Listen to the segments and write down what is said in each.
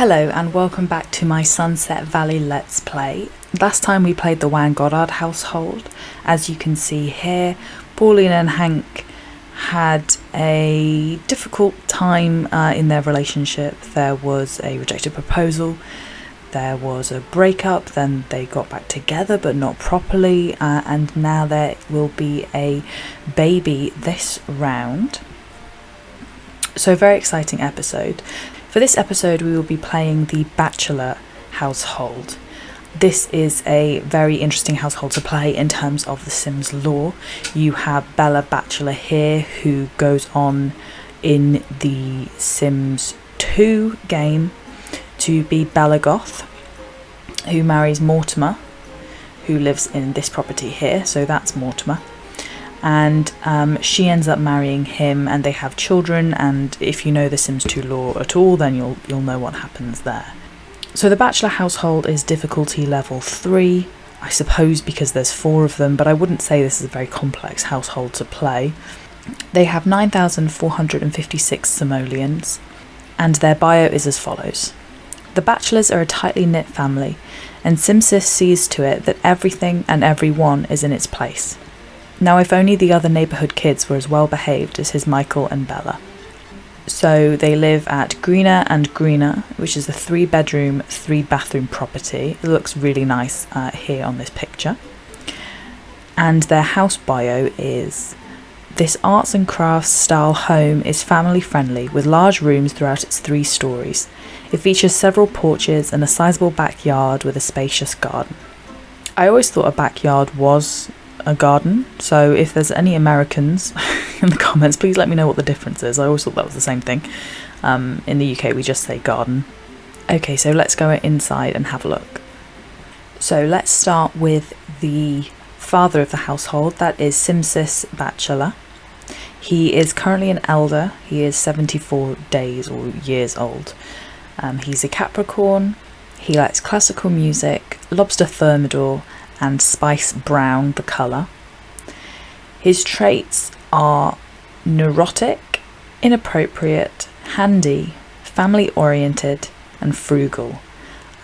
Hello and welcome back to my Sunset Valley Let's Play. Last time we played the Goth household. As you can see here, Pauline and Hank had a difficult time in their relationship. There was a rejected proposal, there was a breakup, then they got back together but not properly, and now there will be a baby this round. So a very exciting episode. For this episode we will be playing the Bachelor Household. This is a very interesting household to play in terms of the Sims lore. You have Bella Batchelor here, who goes on in the Sims 2 game to be Bella Goth, who marries Mortimer, who lives in this property here, so that's Mortimer. And she ends up marrying him and they have children, and if you know the Sims 2 lore at all, then you'll know what happens there. So the Bachelor household is difficulty level 3, I suppose because there's 4 of them, but I wouldn't say this is a very complex household to play. They have 9,456 simoleons, and their bio is as follows. The Bachelors are a tightly knit family, and Simsys sees to it that everything and everyone is in its place. Now if only the other neighbourhood kids were as well behaved as his Michael and Bella. So they live at Greener and Greener, which is a 3-bedroom, 3-bathroom property. It looks really nice here on this picture. And their house bio is, this arts and crafts style home is family friendly with large rooms throughout its 3 stories. It features several porches and a sizable backyard with a spacious garden. I always thought a backyard was a garden, so if there's any Americans in the comments, please let me know what the difference is. I always thought that was the same thing. In the UK we just say garden. Okay, so let's go inside and have a look. So let's start with the father of the household, that is Simsys Batchelor. He is currently an elder. He is 74 days or years old. He's a Capricorn. He likes classical music, lobster thermidor, and spice brown, the colour. His traits are neurotic, inappropriate, handy, family oriented, and frugal.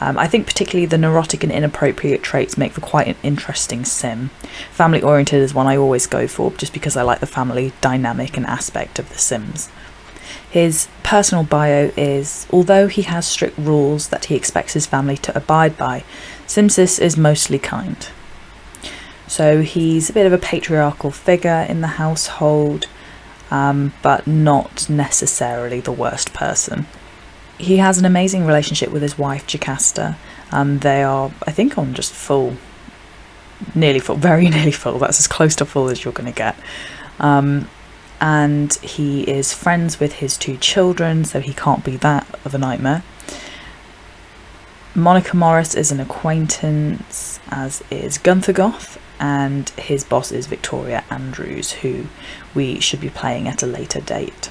I think particularly the neurotic and inappropriate traits make for quite an interesting sim. Family oriented is one I always go for, just because I like the family dynamic and aspect of the Sims. His personal bio is, although he has strict rules that he expects his family to abide by, Simsys is mostly kind. So he's a bit of a patriarchal figure in the household, but not necessarily the worst person. He has an amazing relationship with his wife Jocasta. They are, I think, on just full, nearly full, very nearly full. That's as close to full as you're going to get. And he is friends with his 2 children, so he can't be that of a nightmare. Monica Morris is an acquaintance, as is Gunther Goth, and his boss is Victoria Andrews, who we should be playing at a later date.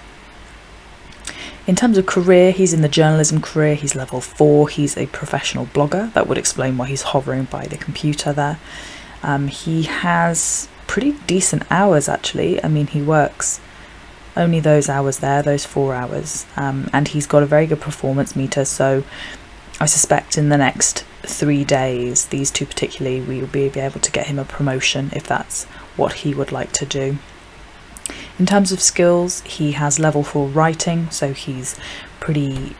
In terms of career, he's in the journalism career, he's level 4, he's a professional blogger. That would explain why he's hovering by the computer there. He has pretty decent hours actually. I mean, he works only those hours there, those 4 hours, and he's got a very good performance meter, so I suspect in the next 3 days, these 2 particularly, we will be able to get him a promotion if that's what he would like to do. In terms of skills, he has level 4 writing, so he's pretty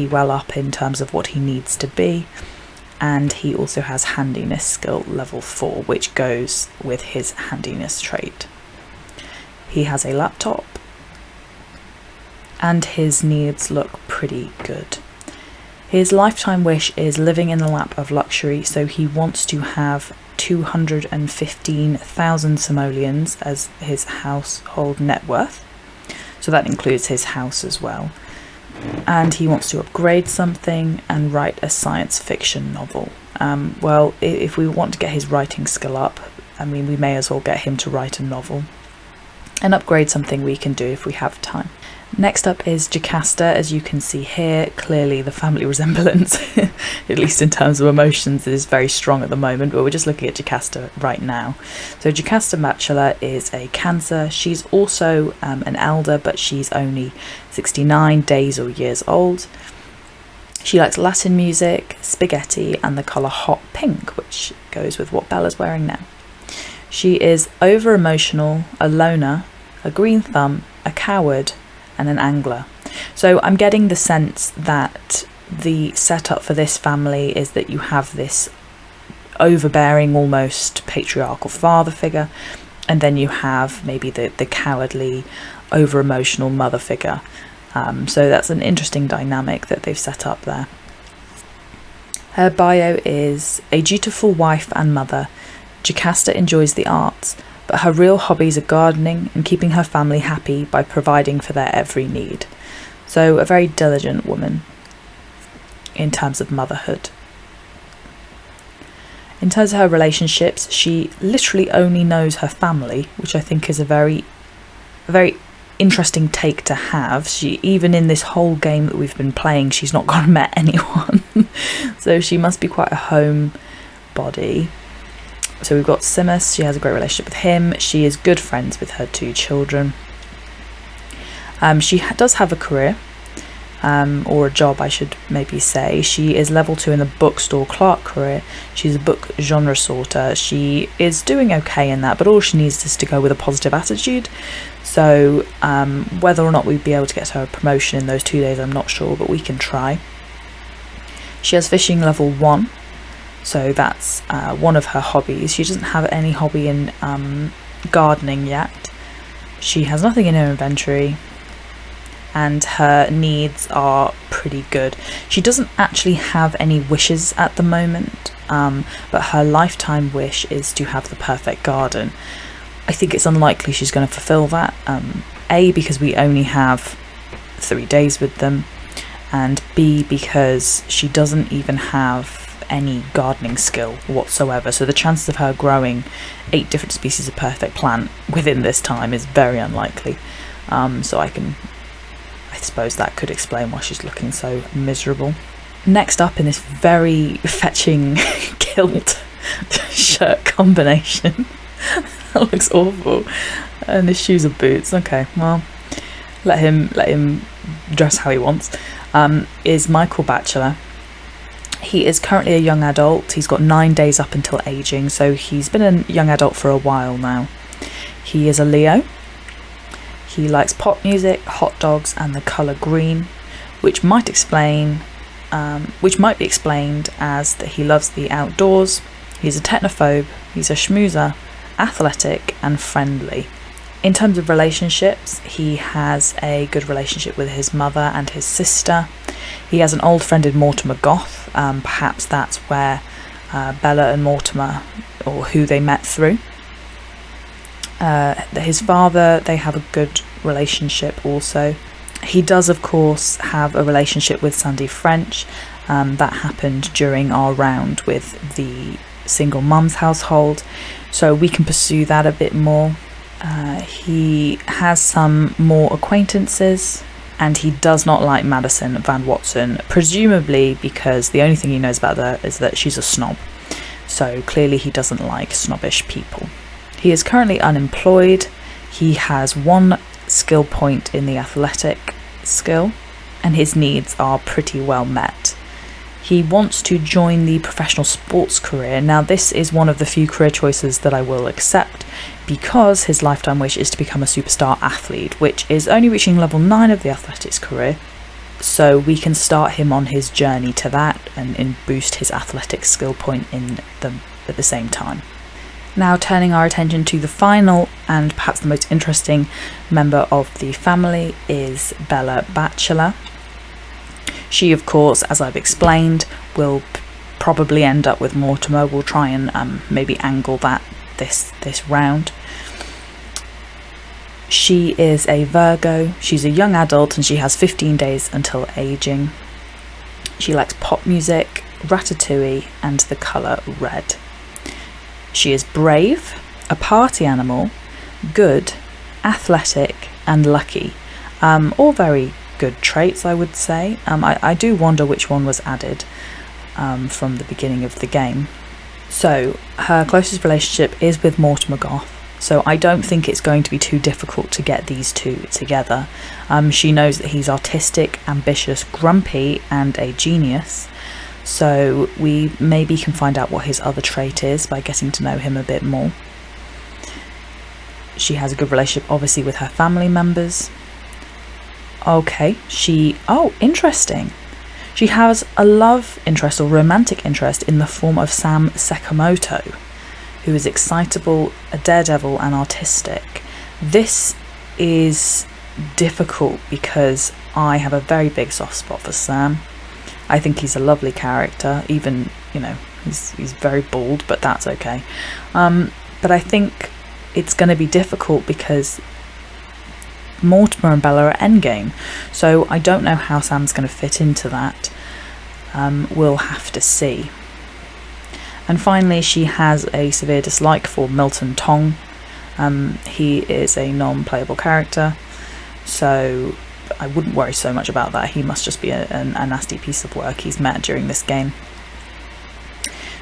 well up in terms of what he needs to be. And he also has handiness skill level 4, which goes with his handiness trait. He has a laptop, and his needs look pretty good. His lifetime wish is living in the lap of luxury, so he wants to have 215,000 simoleons as his household net worth. So that includes his house as well. And he wants to upgrade something and write a science fiction novel. Well, if we want to get his writing skill up, I mean, we may as well get him to write a novel. And upgrade something we can do if we have time. Next up is Jocasta. As you can see here, clearly the family resemblance, at least in terms of emotions, is very strong at the moment, but we're just looking at Jocasta right now. So Jocasta Batchelor is a Cancer. She's also an elder, but she's only 69 days or years old. She likes Latin music, spaghetti, and the colour hot pink, which goes with what Bella's wearing now. She is over-emotional, a loner, a green thumb, a coward, and an angler. So I'm getting the sense that the setup for this family is that you have this overbearing, almost patriarchal father figure, and then you have maybe the cowardly, over-emotional mother figure. So that's an interesting dynamic that they've set up there. Her bio is a dutiful wife and mother. Jocasta enjoys the arts, but her real hobbies are gardening and keeping her family happy by providing for their every need. So a very diligent woman in terms of motherhood. In terms of her relationships, she literally only knows her family, which I think is a very interesting take to have. She, even in this whole game that we've been playing, she's not gone and met anyone. So she must be quite a homebody. So we've got Simus. She has a great relationship with him. She is good friends with her 2 children. She does have a career, or a job I should maybe say. She is level 2 in the bookstore clerk career. She's a book genre sorter. She is doing okay in that, but all she needs is to go with a positive attitude. So whether or not we'd be able to get her a promotion in those 2 days, I'm not sure, but we can try. She has fishing level 1, so that's one of her hobbies. She doesn't have any hobby in gardening yet. She has nothing in her inventory, and her needs are pretty good. She doesn't actually have any wishes at the moment, but her lifetime wish is to have the perfect garden. I think it's unlikely she's going to fulfill that. A, because we only have 3 days with them, and B, because she doesn't even have any gardening skill whatsoever. So the chances of her growing 8 different species of perfect plant within this time is very unlikely. So I suppose that could explain why she's looking so miserable. Next up, in this very fetching kilt shirt combination, that looks awful, and his shoes are boots. Okay, well, let him dress how he wants. Is Michael Batchelor. He is currently a young adult. He's got 9 days up until aging, so he's been a young adult for a while now. He is a Leo. He likes pop music, hot dogs, and the colour green, which might be explained as that he loves the outdoors. He's a technophobe, he's a schmoozer, athletic, and friendly. In terms of relationships, he has a good relationship with his mother and his sister. He has an old friend in Mortimer Goth. Perhaps that's where Bella and Mortimer, or who they met through. His father, they have a good relationship also. He does, of course, have a relationship with Sandy French. That happened during our round with the single mum's household, so we can pursue that a bit more. He has some more acquaintances, and he does not like Madison Van Watson, presumably because the only thing he knows about her is that she's a snob. So clearly he doesn't like snobbish people. He is currently unemployed. He has 1 skill point in the athletic skill, and his needs are pretty well met. He wants to join the professional sports career. Now, this is one of the few career choices that I will accept, because his lifetime wish is to become a superstar athlete, which is only reaching level 9 of the athletics career. So we can start him on his journey to that and boost his athletic skill point in them at the same time. Now, turning our attention to the final and perhaps the most interesting member of the family is Bella Batchelor. She, of course, as I've explained, will probably end up with Mortimer. We'll try and maybe angle that this round. She is a Virgo. She's a young adult and she has 15 days until aging. She likes pop music, ratatouille, and the colour red. She is brave, a party animal, good, athletic, and lucky. All very good traits, I would say. I do wonder which one was added from the beginning of the game. So her closest relationship is with Mortimer Goth. So I don't think it's going to be too difficult to get these two together. She knows that he's artistic, ambitious, grumpy, and a genius. So we maybe can find out what his other trait is by getting to know him a bit more. She has a good relationship, obviously, with her family members. Okay, interesting. She has a love interest or romantic interest in the form of Sam Sakamoto, who is excitable, a daredevil, and artistic. This is difficult because I have a very big soft spot for Sam. I think he's a lovely character, even, he's very bald, but that's okay. But I think it's going to be difficult because Mortimer and Bella are endgame, so I don't know how Sam's going to fit into that. We'll have to see. And finally, she has a severe dislike for Milton Tong. He is a non-playable character, so I wouldn't worry so much about that. He must just be a nasty piece of work he's met during this game.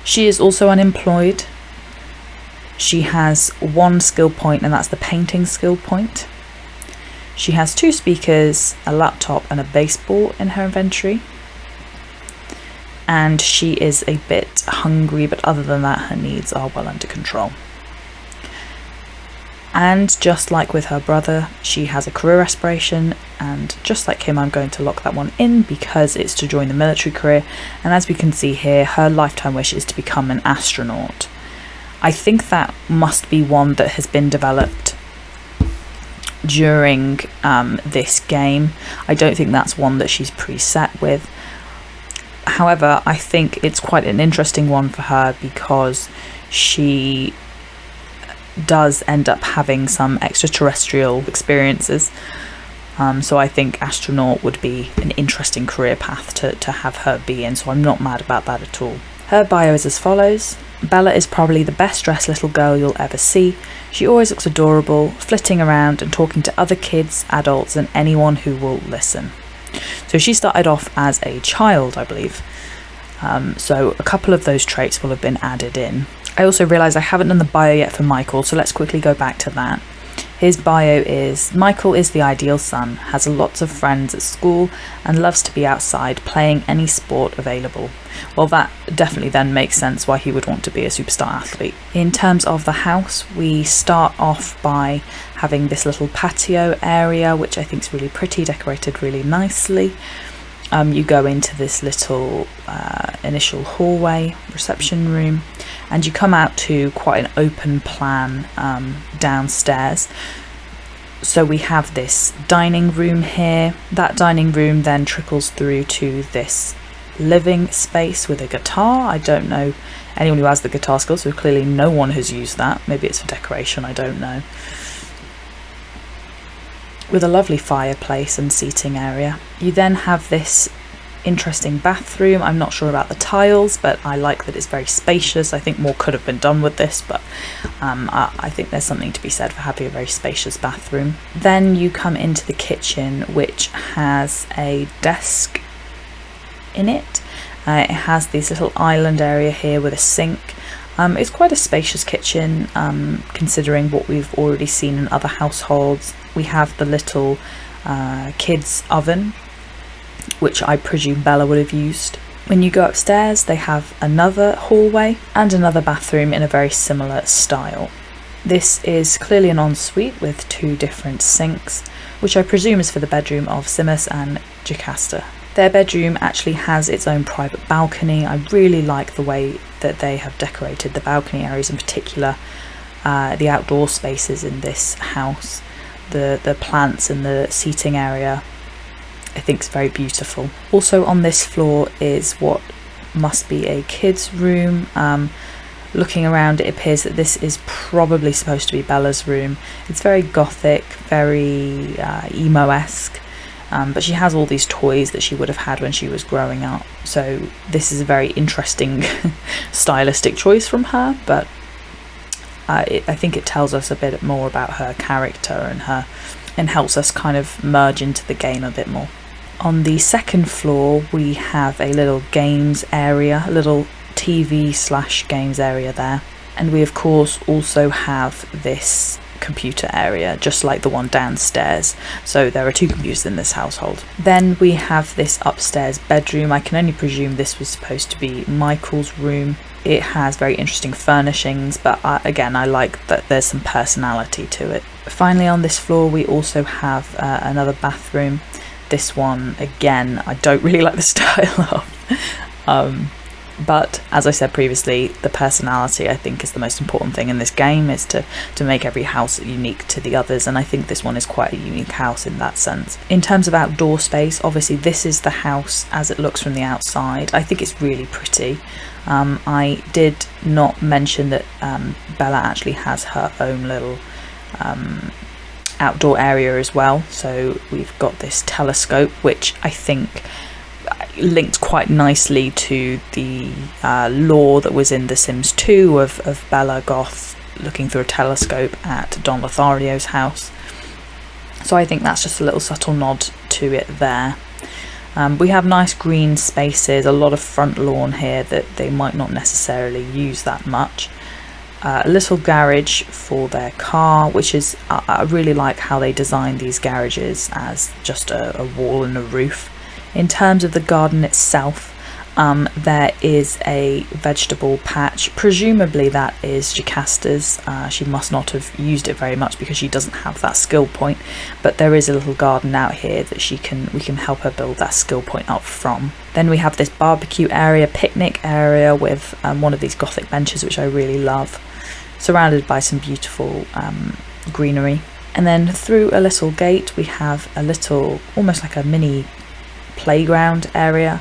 She is also unemployed. She has one skill point, and that's the painting skill point. She has 2 speakers, a laptop, and a baseball in her inventory. And she is a bit hungry, but other than that, her needs are well under control. And just like with her brother, she has a career aspiration, and just like him, I'm going to lock that one in because it's to join the military career. And as we can see here, her lifetime wish is to become an astronaut. I think that must be one that has been developed during this game. I don't think that's one that she's preset with. However, I think it's quite an interesting one for her because she does end up having some extraterrestrial experiences. So I think astronaut would be an interesting career path to have her be in, so I'm not mad about that at all. Her bio is as follows. Bella is probably the best dressed little girl you'll ever see. She always looks adorable, flitting around and talking to other kids, adults, and anyone who will listen. So she started off as a child, I believe. So a couple of those traits will have been added in. I also realised I haven't done the bio yet for Michael, so let's quickly go back to that. His bio is, Michael is the ideal son, has lots of friends at school and loves to be outside playing any sport available. Well, that definitely then makes sense why he would want to be a superstar athlete. In terms of the house, we start off by having this little patio area, which I think is really pretty, decorated really nicely. You go into this little initial hallway, reception room, and you come out to quite an open plan downstairs. So we have this dining room here. That dining room then trickles through to this living space with a guitar. I don't know anyone who has the guitar skills, so clearly no one has used that. Maybe it's for decoration, I don't know. With a lovely fireplace and seating area. You then have this interesting bathroom. I'm not sure about the tiles, but I like that it's very spacious. I think more could have been done with this, but I think there's something to be said for having a very spacious bathroom. Then you come into the kitchen, which has a desk in it. It has this little island area here with a sink. It's quite a spacious kitchen, considering what we've already seen in other households. We have the little kids' oven, which I presume Bella would have used. When you go upstairs, they have another hallway and another bathroom in a very similar style. This is clearly an ensuite with 2 different sinks, which I presume is for the bedroom of Simus and Jocasta. Their bedroom actually has its own private balcony. I really like the way that they have decorated the balcony areas, in particular the outdoor spaces in this house. The plants and the seating area I think is very beautiful. Also on this floor is what must be a kid's room. Looking around, it appears that this is probably supposed to be Bella's room. It's very gothic, very emo-esque, but she has all these toys that she would have had when she was growing up. So this is a very interesting stylistic choice from her, but I think it tells us a bit more about her character and helps us kind of merge into the game a bit more. On the second floor, we have a little games area, a little TV/games area there. And we of course also have this computer area, just like the one downstairs. So there are 2 computers in this household. Then we have this upstairs bedroom. I can only presume this was supposed to be Michael's room. It has very interesting furnishings, but again, I like that there's some personality to it. Finally, on this floor we also have another bathroom. This one, again, I don't really like the style of. But as I said previously, the personality I think is the most important thing in this game, is to make every house unique to the others, and I think this one is quite a unique house in that sense. In terms of outdoor space, obviously this is the house as it looks from the outside. I think it's really pretty. I did not mention that Bella actually has her own little outdoor area as well. So we've got this telescope, which I think linked quite nicely to the lore that was in The Sims 2 of Bella Goth looking through a telescope at Don Lothario's house. So I think that's just a little subtle nod to it there. We have nice green spaces, a lot of front lawn here that they might not necessarily use that much. A little garage for their car, which is, I really like how they design these garages as just a wall and a roof. In terms of the garden itself, there is a vegetable patch. Presumably that is Jocasta's. She must not have used it very much because she doesn't have that skill point, but there is a little garden out here that we can help her build that skill point up from. Then we have this barbecue area, picnic area with one of these gothic benches, which I really love, surrounded by some beautiful greenery. And then through a little gate we have a little, almost like a mini playground area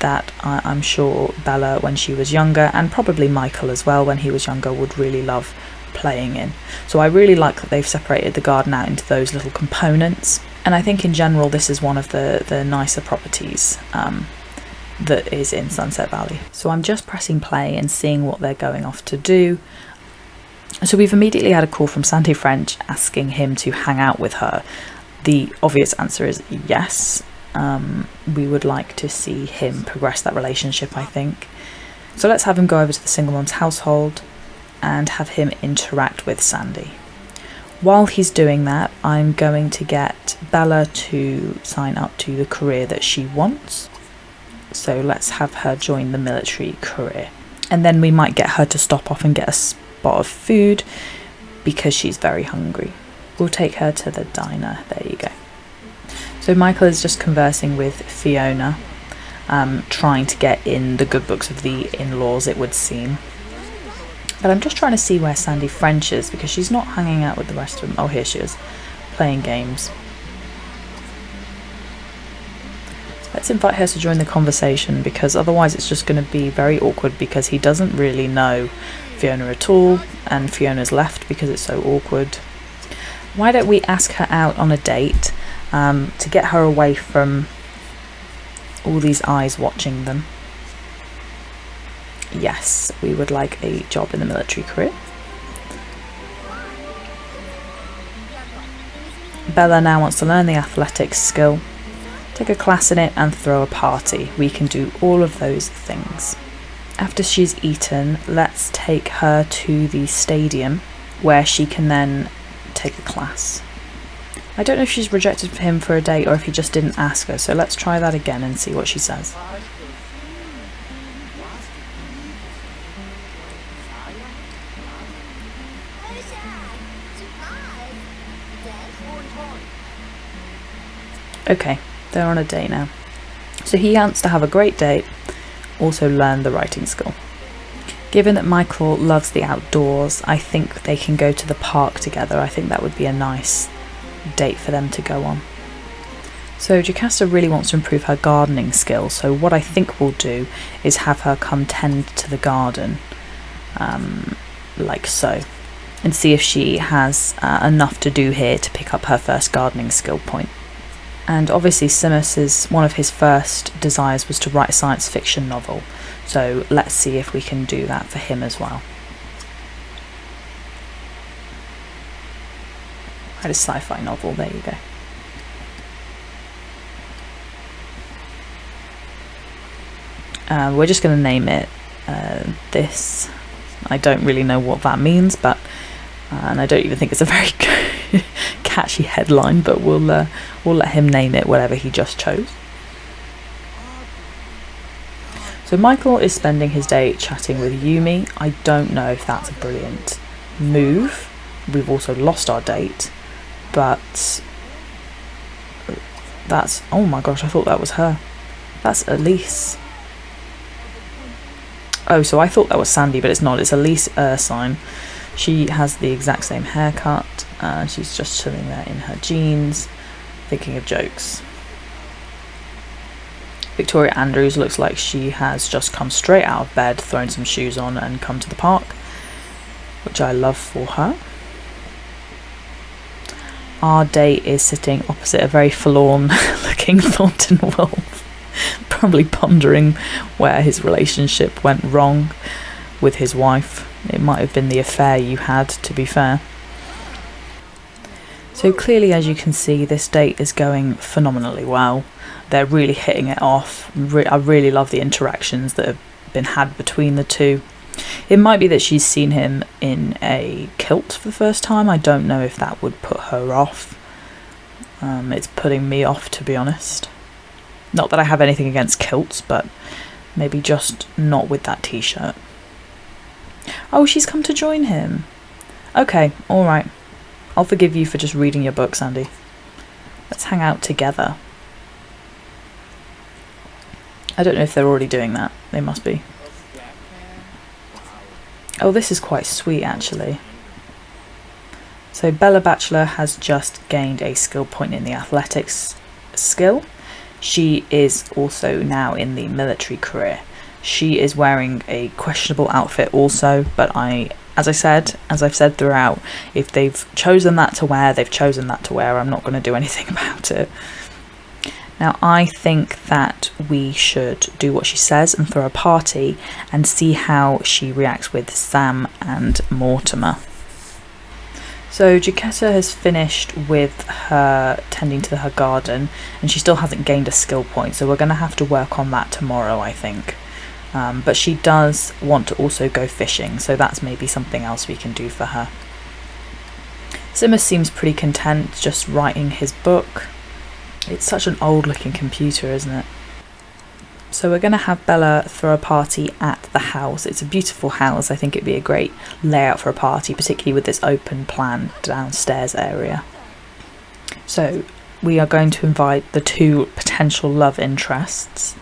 that I'm sure Bella, when she was younger, and probably Michael as well when he was younger, would really love playing in. So I really like that they've separated the garden out into those little components, and I think in general this is one of the nicer properties that is in Sunset Valley. So I'm just pressing play and seeing what they're going off to do. So we've immediately had a call from Sandy French asking him to hang out with her. The obvious answer is yes. We would like to see him progress that relationship, I think. So let's have him go over to the single mom's household and have him interact with Sandy. While he's doing that, I'm going to get Bella to sign up to the career that she wants. So let's have her join the military career. And then we might get her to stop off and get a spot of food because she's very hungry. We'll take her to the diner. There you go. So Michael is just conversing with Fiona, trying to get in the good books of the in-laws, it would seem. But I'm just trying to see where Sandy French is, because she's not hanging out with the rest of them. Oh, here she is, playing games. Let's invite her to join the conversation, because otherwise it's just going to be very awkward, because he doesn't really know Fiona at all, and Fiona's left because it's so awkward. Why don't we ask her out on a date to get her away from all these eyes watching them? Yes, we would like a job in the military career. Bella now wants to learn the athletics skill, take a class in it and throw a party. We can do all of those things. After she's eaten, let's take her to the stadium where she can then take a class. I don't know if she's rejected him for a date or if he just didn't ask her, so let's try that again and see what she says. Okay, they're on a date now. So he wants to have a great date, also learn the writing skill. Given that Michael loves the outdoors, I think they can go to the park together. I think that would be a nice date for them to go on. So Jocasta really wants to improve her gardening skill, so what I think we'll do is have her come tend to the garden, like so, and see if she has enough to do here to pick up her first gardening skill point. And obviously one of his first desires was to write a science fiction novel, so let's see if we can do that for him as well. Write a sci-fi novel, there you go. We're just going to name it this. I don't really know what that means, but and I don't even think it's a very catchy headline, but we'll let him name it whatever he just chose. So Michael is spending his day chatting with Yumi. I don't know if that's a brilliant move. We've also lost our date, but that's, oh my gosh, I thought that was her. That's Elise. Oh, so I thought that was Sandy, but it's not. It's Elise Ursine. She has the exact same haircut. She's just chilling there in her jeans, thinking of jokes. Victoria Andrews looks like she has just come straight out of bed, thrown some shoes on and come to the park, which I love for her. Our date is sitting opposite a very forlorn looking Thornton Wolf, probably pondering where his relationship went wrong with his wife. It might have been the affair you had, to be fair. So clearly, as you can see, this date is going phenomenally well. They're really hitting it off. I really love the interactions that have been had between the two. It might be that she's seen him in a kilt for the first time. I don't know if that would put her off. It's putting me off, to be honest. Not that I have anything against kilts, but maybe just not with that t-shirt. Oh, she's come to join him. Okay, alright. I'll forgive you for just reading your book, Sandy. Let's hang out together. I don't know if they're already doing that. They must be. Oh, this is quite sweet, actually. So Bella Batchelor has just gained a skill point in the athletics skill. She is also now in the military career. She is wearing a questionable outfit also, but as I've said throughout, if they've chosen that to wear, they've chosen that to wear. I'm not going to do anything about it. Now, I think that we should do what she says and throw a party and see how she reacts with Sam and Mortimer. So Jocasta has finished with her tending to her garden, and she still hasn't gained a skill point, so we're going to have to work on that tomorrow, I think. But she does want to also go fishing, so that's maybe something else we can do for her. Simmer seems pretty content just writing his book. It's such an old looking computer, isn't it? So we're going to have Bella throw a party at the house. It's a beautiful house. I think it'd be a great layout for a party, particularly with this open plan downstairs area. So we are going to invite the two potential love interests.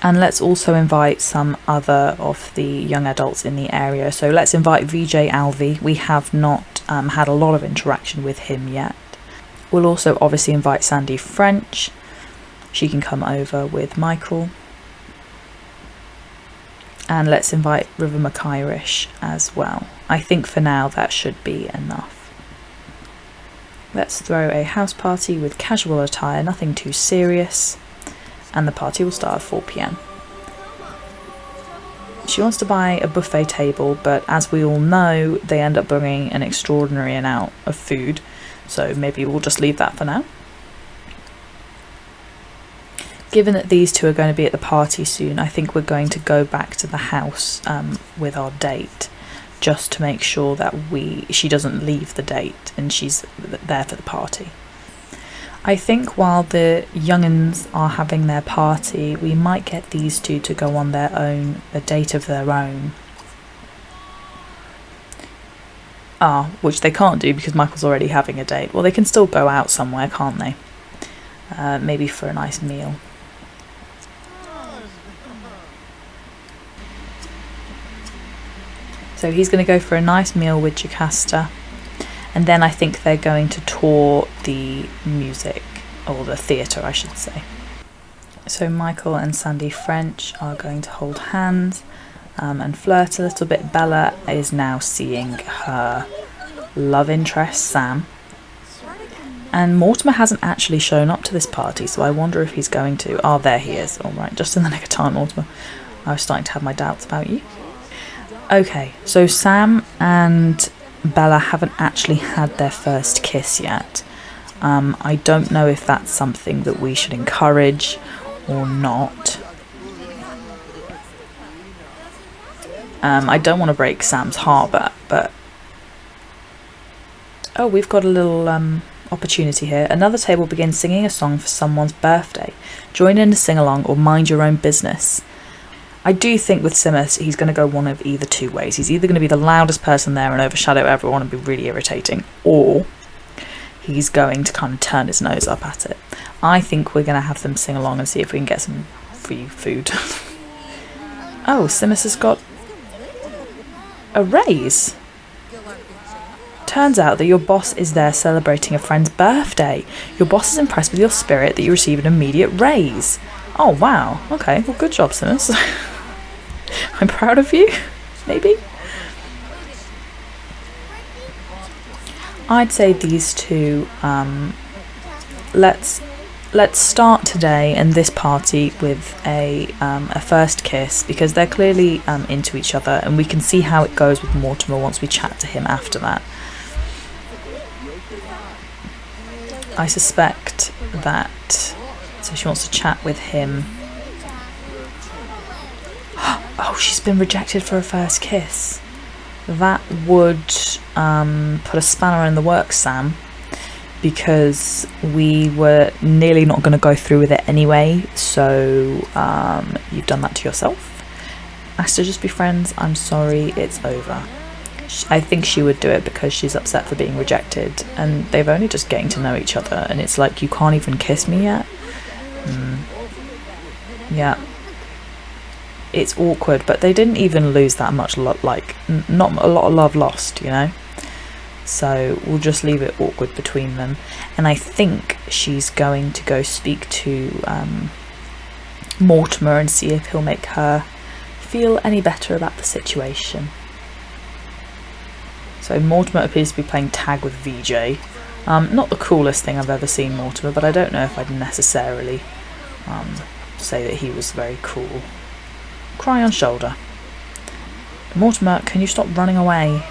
And let's also invite some other of the young adults in the area. So let's invite VJ Alvey. We have not had a lot of interaction with him yet. We'll also obviously invite Sandy French. She can come over with Michael. And let's invite River McIrish as well. I think for now that should be enough. Let's throw a house party with casual attire, nothing too serious. And the party will start at 4 p.m. She wants to buy a buffet table, but as we all know, they end up bringing an extraordinary amount of food, so maybe we'll just leave that for now. Given that these two are going to be at the party soon, I think we're going to go back to the house with our date, just to make sure that she doesn't leave the date and she's there for the party. I think while the young'uns are having their party, we might get these two to go on their own, a date of their own. Which they can't do because Michael's already having a date. Well, they can still go out somewhere, can't they? Maybe for a nice meal. So he's going to go for a nice meal with Jocasta. And then I think they're going to tour the music, or the theatre I should say. So Michael and Sandy French are going to hold hands and flirt a little bit. Bella is now seeing her love interest, Sam. And Mortimer hasn't actually shown up to this party, so I wonder if he's going to. Oh, there he is. All right, just in the nick of time, Mortimer. I was starting to have my doubts about you. Okay, so Sam and Bella haven't actually had their first kiss yet. I don't know if that's something that we should encourage or not. I don't want to break Sam's heart, but oh, we've got a little opportunity here. Another table begins singing a song for someone's birthday. Join in a sing-along or mind your own business. I do think with Simus, he's going to go one of either two ways. He's either going to be the loudest person there and overshadow everyone and be really irritating, or he's going to kind of turn his nose up at it. I think we're going to have them sing along and see if we can get some free food. Oh, Simus has got a raise. Turns out that your boss is there celebrating a friend's birthday. Your boss is impressed with your spirit that you receive an immediate raise. Oh, wow. Okay, well, good job, Simus. I'm proud of you, maybe? I'd say these two, let's start today and this party with a first kiss, because they're clearly into each other, and we can see how it goes with Mortimer once we chat to him after that. I suspect that, so she wants to chat with him. Oh, she's been rejected for a first kiss. That would put a spanner in the works, Sam, because we were nearly not going to go through with it anyway, so you've done that to yourself. Asked to just be friends, I'm sorry, it's over. I think she would do it because she's upset for being rejected, and they've only just getting to know each other, and it's like, you can't even kiss me yet? Yeah. It's awkward, but they didn't even lose that much, not a lot of love lost, you know? So we'll just leave it awkward between them. And I think she's going to go speak to Mortimer and see if he'll make her feel any better about the situation. So Mortimer appears to be playing tag with VJ. Not the coolest thing I've ever seen Mortimer, but I don't know if I'd necessarily say that he was very cool. Cry on shoulder. Mortimer, can you stop running away?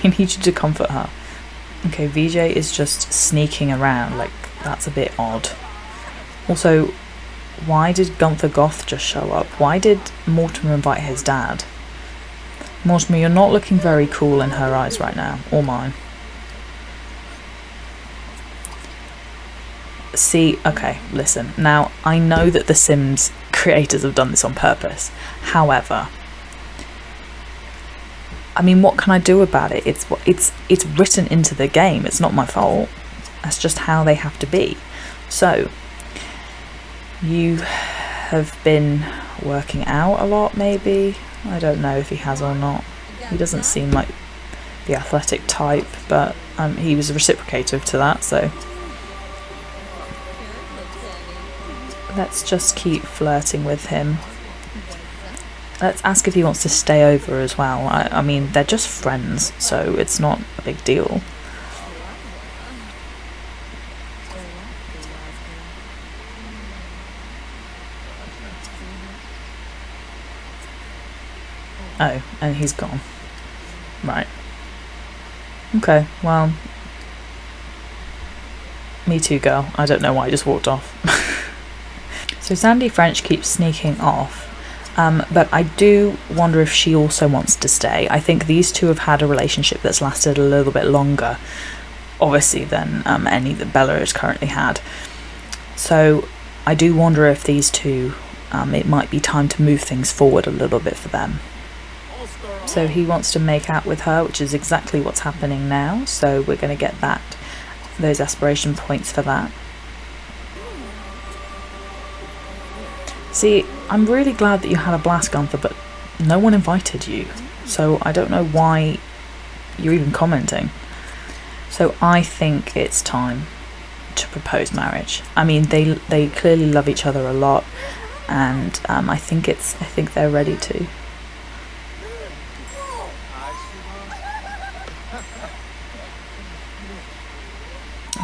We need you to comfort her. Okay, VJ is just sneaking around, like, that's a bit odd. Also, why did Gunther Goth just show up? Why did Mortimer invite his dad? Mortimer, you're not looking very cool in her eyes right now, or mine. See, okay, listen. Now, I know that the Sims creators have done this on purpose. However, I mean, what can I do about it? It's written into the game. It's not my fault. That's just how they have to be. So, you have been working out a lot, maybe? I don't know if he has or not. He doesn't seem like the athletic type, but he was reciprocative to that, so let's just keep flirting with him. Let's ask if he wants to stay over as well. I mean, they're just friends, so it's not a big deal. Oh, and he's gone. Right. Okay, well, me too, girl. I don't know why I just walked off. So Sandy French keeps sneaking off, but I do wonder if she also wants to stay. I think these two have had a relationship that's lasted a little bit longer, obviously, than any that Bella has currently had. So I do wonder if these two, it might be time to move things forward a little bit for them. So he wants to make out with her, which is exactly what's happening now. So we're going to get those aspiration points for that. See, I'm really glad that you had a blast, Gunther, but no one invited you. So I don't know why you're even commenting. So I think it's time to propose marriage. I mean, they clearly love each other a lot, and I think they're ready to.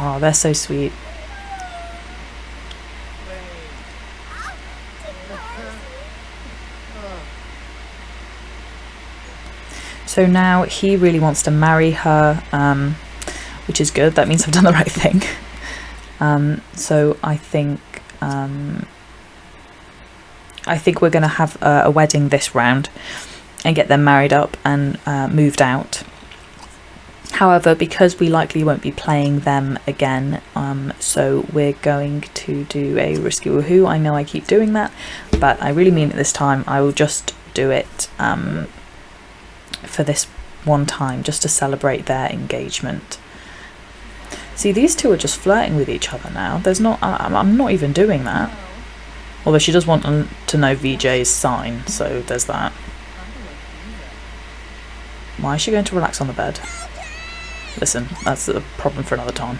Oh, they're so sweet. So now he really wants to marry her, which is good. That means I've done the right thing. So I think we're going to have a wedding this round. and get them married up and moved out. However, because we likely won't be playing them again, so we're going to do a risky woohoo. I know I keep doing that, but I really mean it this time. I will just do it for this one time, just to celebrate their engagement. See, these two are just flirting with each other now. There's not. I'm not even doing that. Although she does want to know VJ's sign, so there's that. Why is she going to relax on the bed? Listen, that's a problem for another time.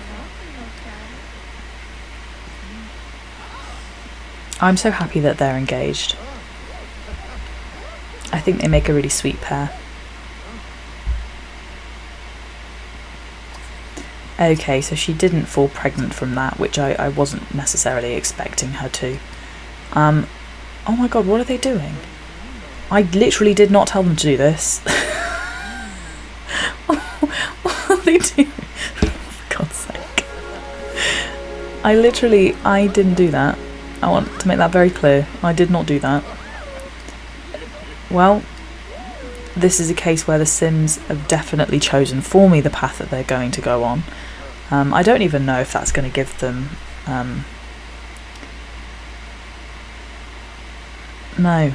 I'm so happy that they're engaged. I think they make a really sweet pair. Okay, so she didn't fall pregnant from that, which I wasn't necessarily expecting her to. Oh my god, what are they doing? I literally did not tell them to do this. What are they doing? For God's sake. I didn't do that. I want to make that very clear. I did not do that. Well, this is a case where the Sims have definitely chosen for me the path that they're going to go on. I don't even know if that's going to give them... no.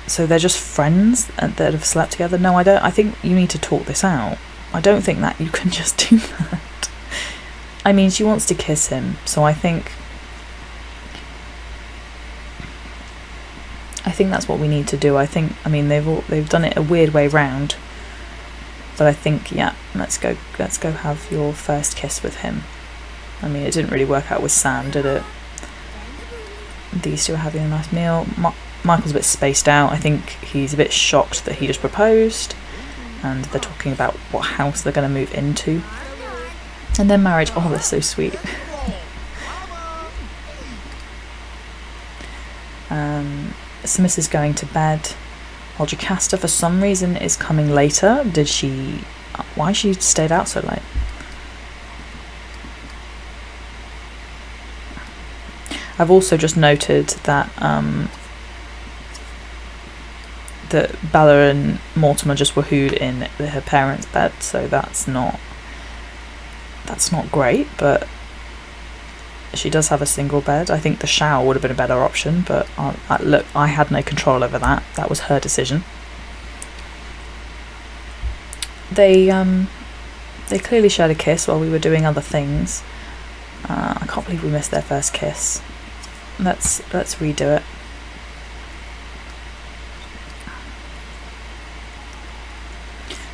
So they're just friends that have slept together? No, I don't. I think you need to talk this out. I don't think that you can just do that. I mean, she wants to kiss him, so I think that's what we need to do. I mean, they've done it a weird way round, but I think, yeah, let's go have your first kiss with him. I mean, it didn't really work out with Sam, did it? These two are having a nice meal. Michael's a bit spaced out. I think he's a bit shocked that he just proposed, and they're talking about what house they're going to move into. And then marriage. Oh, they're so sweet. Smith is going to bed, while Jocasta for some reason is coming later. Why she stayed out so late? I've also just noted that that Bella and Mortimer just woohooed in her parents' bed, so that's not great, but she does have a single bed. I think the shower would have been a better option, but look, I had no control over that. That was her decision. They clearly shared a kiss while we were doing other things. I can't believe we missed their first kiss. Let's redo it.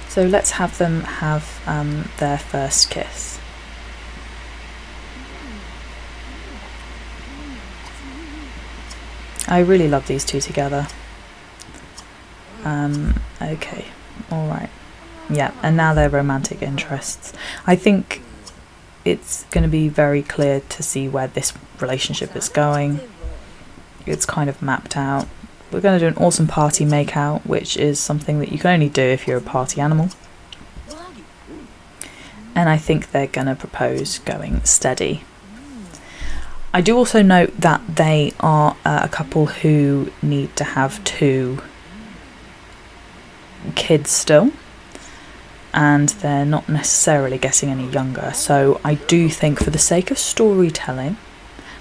So let's have them have their first kiss. I really love these two together. Okay, alright. Yeah, and now their romantic interests. I think it's going to be very clear to see where this relationship is going. It's kind of mapped out. We're going to do an awesome party make-out, which is something that you can only do if you're a party animal. And I think they're going to propose going steady. I do also note that they are a couple who need to have 2 kids still, and they're not necessarily getting any younger. So I do think, for the sake of storytelling,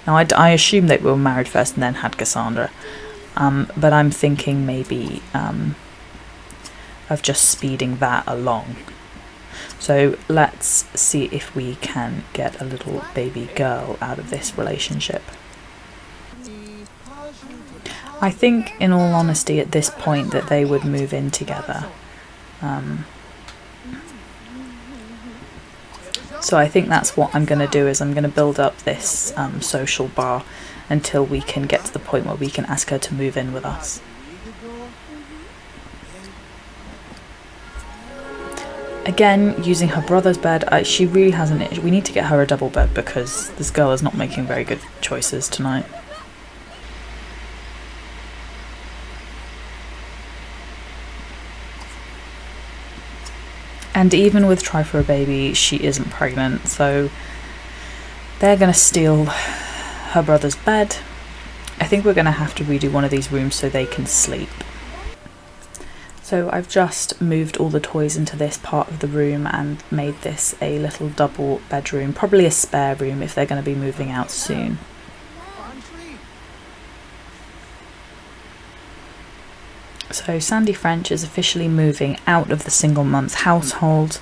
now I assume they were married first and then had Cassandra, but I'm thinking maybe of just speeding that along. So let's see if we can get a little baby girl out of this relationship. I think, in all honesty, at this point that they would move in together. So I think that's what I'm going to do, is I'm going to build up this social bar until we can get to the point where we can ask her to move in with us. Again, using her brother's bed, she really has an issue. We need to get her a double bed because this girl is not making very good choices tonight. And even with Try for a Baby, she isn't pregnant, so they're going to steal her brother's bed. I think we're going to have to redo one of these rooms so they can sleep. So I've just moved all the toys into this part of the room and made this a little double bedroom, probably a spare room if they're going to be moving out soon. So Sandy French is officially moving out of the single mum's household,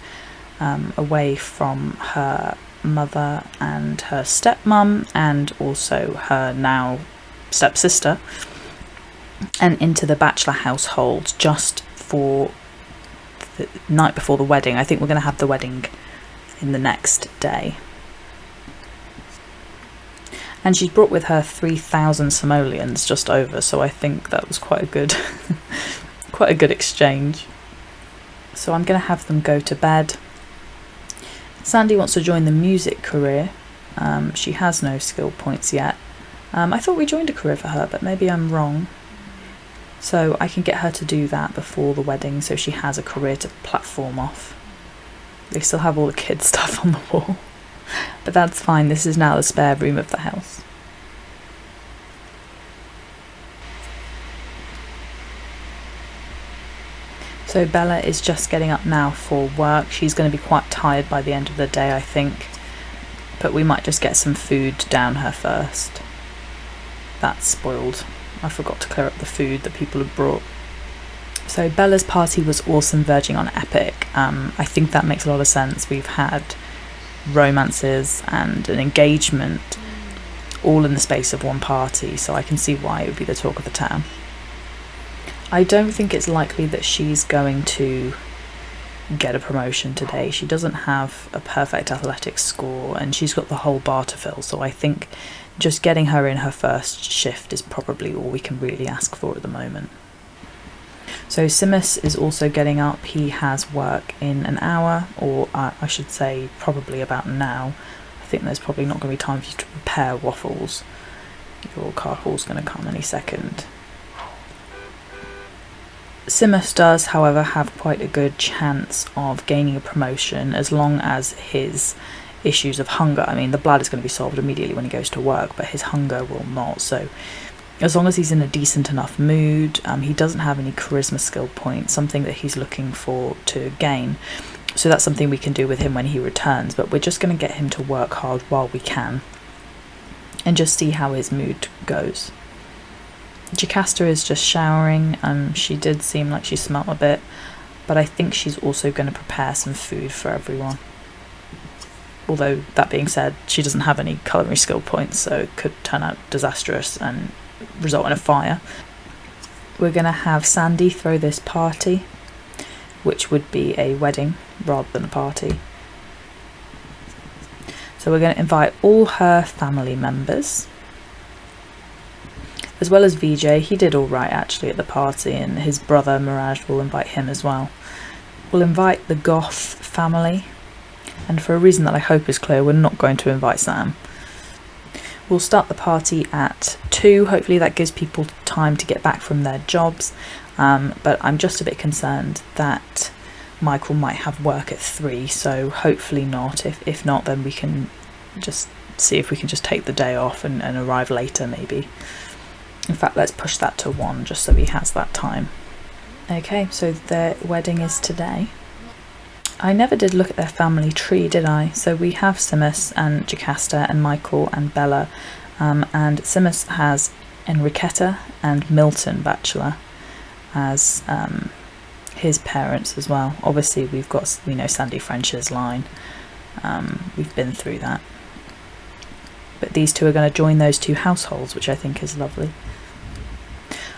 away from her mother and her stepmum and also her now stepsister, and into the Bachelor household just for the night before the wedding. I think we're going to have the wedding in the next day. And she's brought with her 3,000 simoleons just over, so I think that was quite a good quite a good exchange. So I'm going to have them go to bed. Sandy wants to join the music career. She has no skill points yet. I thought we joined a career for her, but maybe I'm wrong. So I can get her to do that before the wedding so she has a career to platform off. They still have all the kids' stuff on the wall. But that's fine, this is now the spare room of the house. So Bella is just getting up now for work. She's going to be quite tired by the end of the day, I think. But we might just get some food down her first. That's spoiled. I forgot to clear up the food that people had brought. So Bella's party was awesome, verging on epic. I think that makes a lot of sense. We've had romances and an engagement all in the space of one party, so I can see why it would be the talk of the town. I don't think it's likely that she's going to get a promotion today. She doesn't have a perfect athletics score and she's got the whole bar to fill, so I think just getting her in her first shift is probably all we can really ask for at the moment. So Simus is also getting up. He has work in an hour, or I should say probably about now. I think there's probably not going to be time for you to prepare waffles. Your carpool's going to come any second. Simus does, however, have quite a good chance of gaining a promotion as long as his issues of hunger, I mean the blood is going to be solved immediately when he goes to work, but his hunger will not. So as long as he's in a decent enough mood, he doesn't have any charisma skill points, something that he's looking for to gain. So that's something we can do with him when he returns, but we're just going to get him to work hard while we can and just see how his mood goes. Jocasta is just showering. She did seem like she smelt a bit, but I think she's also going to prepare some food for everyone. Although, that being said, she doesn't have any culinary skill points, so it could turn out disastrous and result in a fire. We're going to have Sandy throw this party, which would be a wedding rather than a party. So we're going to invite all her family members, as well as VJ. He did all right actually at the party, and his brother Mirage will invite him as well. We'll invite the Goth family, and for a reason that I hope is clear, we're not going to invite Sam. We'll start the party at 2. Hopefully that gives people time to get back from their jobs, but I'm just a bit concerned that Michael might have work at 3, so hopefully not. If not, then we can just see if we can just take the day off and arrive later maybe. In fact, let's push that to 1 just so he has that time. Okay, so their wedding is today. I never did look at their family tree, did I? So we have Simus and Jocasta and Michael and Bella, and Simus has Enriqueta and Milton Batchelor as his parents as well. Obviously we've got, we know Sandy French's line. We've been through that. But these two are going to join those 2 households, which I think is lovely.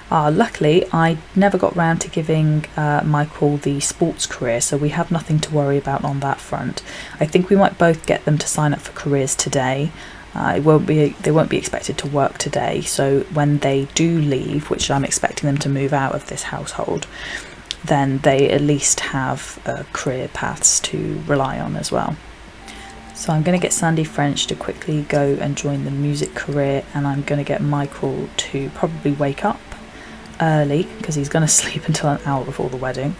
Luckily, I never got round to giving Michael the sports career, so we have nothing to worry about on that front. I think we might both get them to sign up for careers today. They won't be expected to work today, so when they do leave, which I'm expecting them to move out of this household, then they at least have career paths to rely on as well. So I'm going to get Sandy French to quickly go and join the music career, and I'm going to get Michael to probably wake up early because he's going to sleep until an hour before the wedding,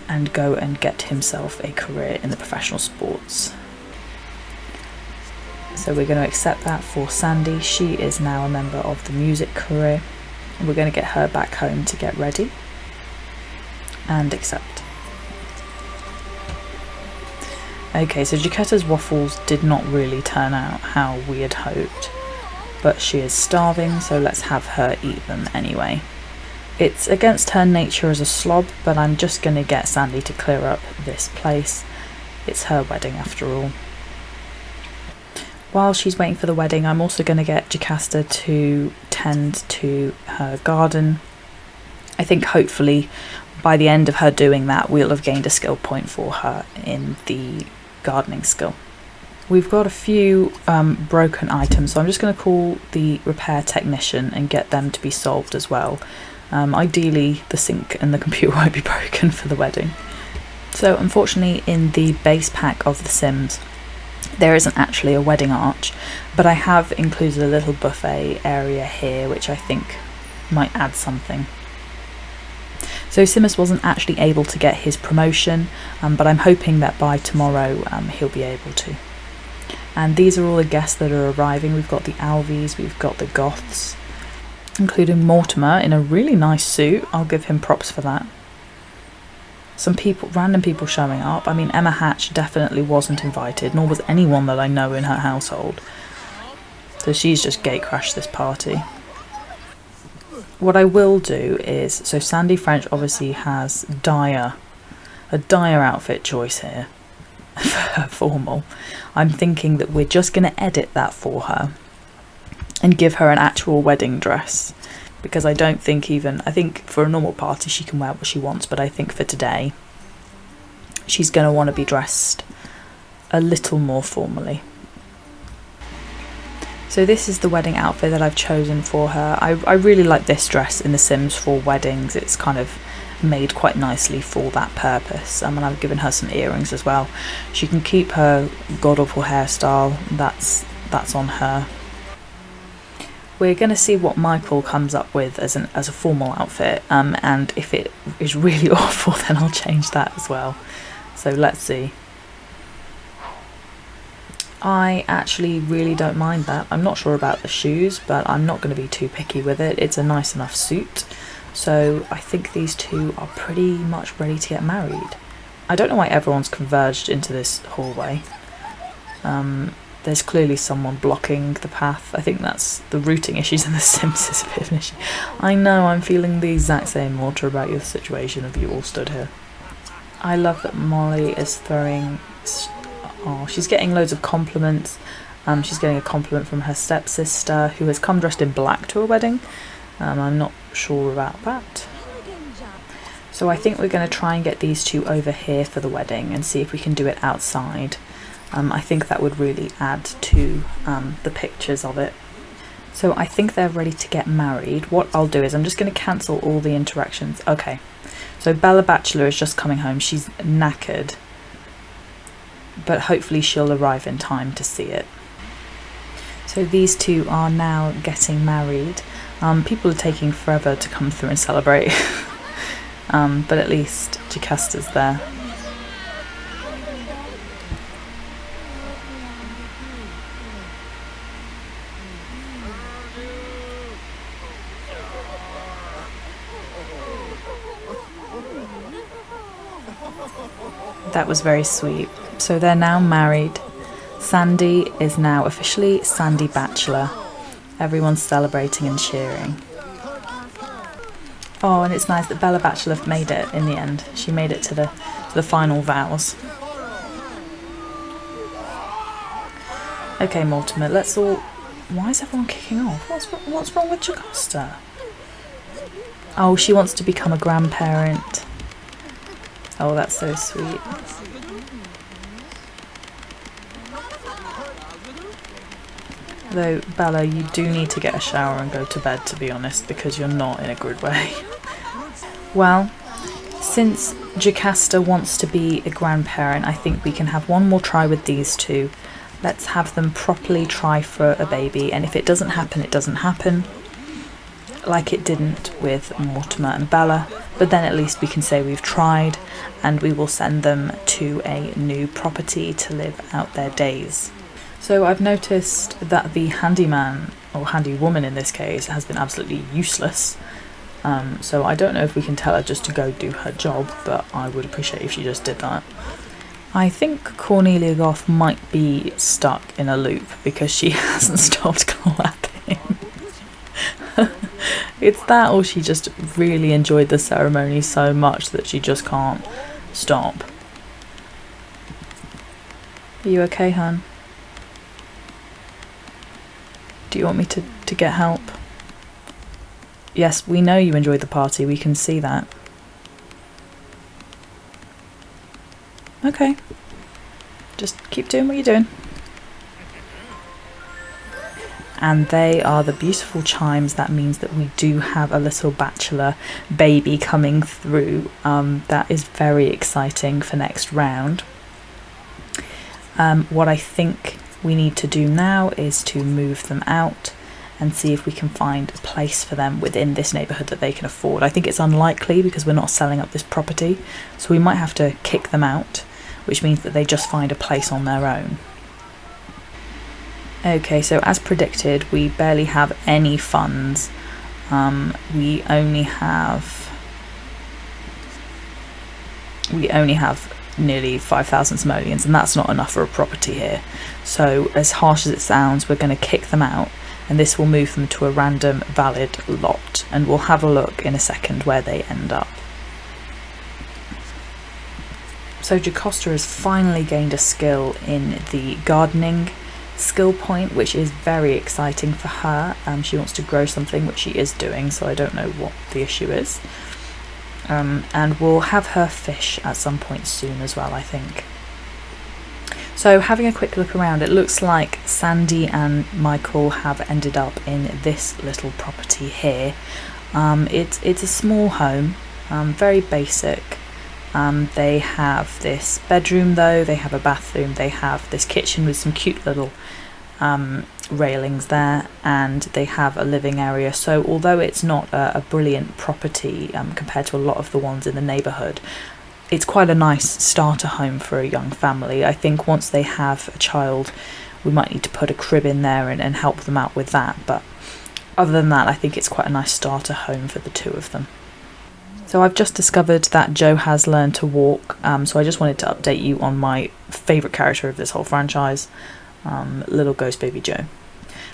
and go and get himself a career in the professional sports. So we're going to accept that for Sandy. She is now a member of the music career. We're going to get her back home to get ready. and accept. Okay, so Jocasta's waffles did not really turn out how we had hoped, but she is starving, so let's have her eat them anyway. It's against her nature as a slob, but I'm just going to get Sandy to clear up this place. It's her wedding after all. While she's waiting for the wedding, I'm also going to get Jocasta to tend to her garden. I think hopefully by the end of her doing that, we'll have gained a skill point for her in the gardening skill. We've got a few broken items, so I'm just going to call the repair technician and get them to be solved as well. Ideally, the sink and the computer won't be broken for the wedding. So unfortunately, in the base pack of The Sims, there isn't actually a wedding arch, but I have included a little buffet area here, which I think might add something. So Simus wasn't actually able to get his promotion, but I'm hoping that by tomorrow he'll be able to. And these are all the guests that are arriving. We've got the Alvies, we've got the Goths, including Mortimer in a really nice suit. I'll give him props for that. Some people, random people showing up. I mean, Emma Hatch definitely wasn't invited, nor was anyone that I know in her household. So she's just gatecrashed this party. What I will do is, so Sandy French obviously has a dire outfit choice here for her formal. I'm thinking that we're just going to edit that for her and give her an actual wedding dress, because I don't think I think for a normal party she can wear what she wants, but I think for today she's going to want to be dressed a little more formally. So this is the wedding outfit that I've chosen for her. I really like this dress in The Sims for weddings. It's kind of made quite nicely for that purpose. And I've given her some earrings as well. She can keep her god-awful hairstyle. That's on her. We're going to see what Michael comes up with as a formal outfit. And if it is really awful, then I'll change that as well. So let's see. I actually really don't mind that. I'm not sure about the shoes, but I'm not going to be too picky with it. It's a nice enough suit. So I think these two are pretty much ready to get married. I don't know why everyone's converged into this hallway. There's clearly someone blocking the path. I think that's the routing issues in The Sims is a bit of an issue. I know, I'm feeling the exact same, Mortar, about your situation of you all stood here. I love that Molly is throwing... Oh, she's getting loads of compliments. She's getting a compliment from her stepsister, who has come dressed in black to a wedding. I'm not sure about that. So I think we're going to try and get these two over here for the wedding and see if we can do it outside. I think that would really add to the pictures of it. So I think they're ready to get married. What I'll do is I'm just going to cancel all the interactions. Okay, so Bella Batchelor is just coming home. She's knackered, but hopefully she'll arrive in time to see it. So these two are now getting married. People are taking forever to come through and celebrate, but at least Jocasta's there. That was very sweet. So they're now married. Sandy is now officially Sandy Batchelor. Everyone's celebrating and cheering. Oh, and it's nice that Bella Batchelor made it in the end. She made it to the final vows. Okay, Mortimer, let's all... Why is everyone kicking off? What's wrong with Jocasta? Oh, she wants to become a grandparent. Oh, that's so sweet. Though, Bella, you do need to get a shower and go to bed, to be honest, because you're not in a good way. Well, since Jocasta wants to be a grandparent, I think we can have one more try with these two. Let's have them properly try for a baby, and if it doesn't happen, it doesn't happen. Like it didn't with Mortimer and Bella, but then at least we can say we've tried, and we will send them to a new property to live out their days. So I've noticed that the handyman, or handy woman in this case, has been absolutely useless. So I don't know if we can tell her just to go do her job, but I would appreciate if she just did that. I think Cornelia Goth might be stuck in a loop because she hasn't stopped clapping. It's that, or she just really enjoyed the ceremony so much that she just can't stop. Are you okay, hon? Do you want me to get help? Yes, we know you enjoyed the party, we can see that. Okay. Just keep doing what you're doing. And they are the beautiful chimes. That means that we do have a little bachelor baby coming through. That is very exciting for next round. What I think we need to do now is to move them out and see if we can find a place for them within this neighbourhood that they can afford. I think it's unlikely because we're not selling up this property, so we might have to kick them out, which means that they just find a place on their own. Okay, so as predicted, we barely have any funds. We only have nearly 5,000 simoleons, and that's not enough for a property here. So as harsh as it sounds, we're going to kick them out, and this will move them to a random valid lot, and we'll have a look in a second where they end up. So Jocasta has finally gained a skill in the gardening skill point, which is very exciting for her. She wants to grow something, which she is doing, so I don't know what the issue is. And we'll have her fish at some point soon as well, I think. So having a quick look around, it looks like Sandy and Michael have ended up in this little property here. It's a small home, very basic. They have this bedroom though, they have a bathroom, they have this kitchen with some cute little railings there, and they have a living area. So although it's not a brilliant property compared to a lot of the ones in the neighbourhood, it's quite a nice starter home for a young family. I think once they have a child, we might need to put a crib in there and help them out with that, but other than that, I think it's quite a nice starter home for the two of them. So I've just discovered that Joe has learned to walk, so I just wanted to update you on my favourite character of this whole franchise, little ghost baby Joe.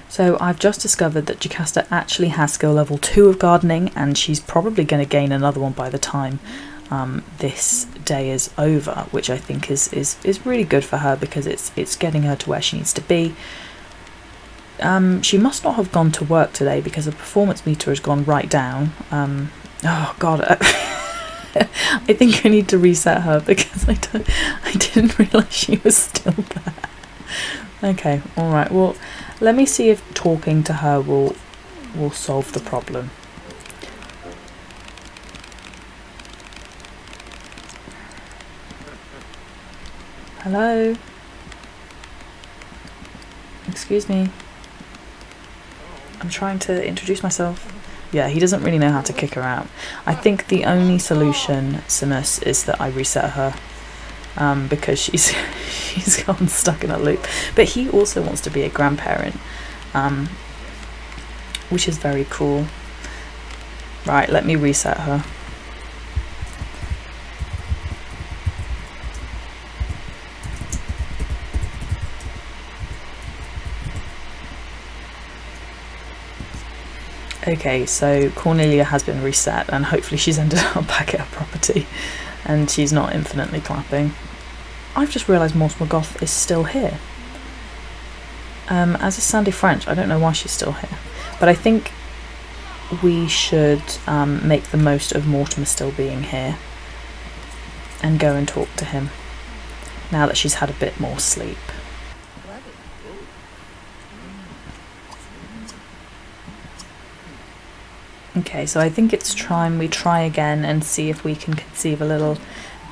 So I've just discovered that Jocasta actually has skill level 2 of gardening, and she's probably going to gain another one by the time this day is over, which I think is really good for her because it's getting her to where she needs to be. She must not have gone to work today because the performance meter has gone right down. Oh god, I think I need to reset her because I didn't realise she was still there. Okay, alright, well let me see if talking to her will solve the problem. Hello? Excuse me. I'm trying to introduce myself. Yeah, he doesn't really know how to kick her out. I think the only solution, Simus, is that I reset her. Because she's gone stuck in a loop. But he also wants to be a grandparent. Which is very cool. Right, let me reset her. Okay, so Cornelia has been reset and hopefully she's ended up back at her property and she's not infinitely clapping. I've just realised Mortimer Goth is still here. As is Sandy French, I don't know why she's still here. But I think we should make the most of Mortimer still being here and go and talk to him now that she's had a bit more sleep. Okay, so I think it's time we try again and see if we can conceive a little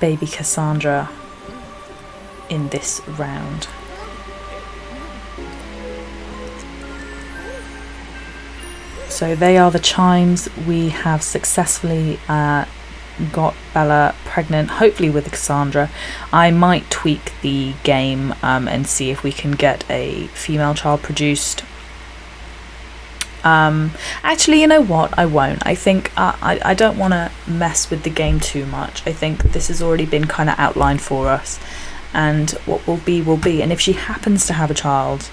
baby Cassandra in this round. So they are the chimes. We have successfully got Bella pregnant, hopefully with Cassandra. I might tweak the game and see if we can get a female child produced. Actually, you know what? I won't. I think I don't want to mess with the game too much. I think this has already been kind of outlined for us, and what will be will be. And if she happens to have a child,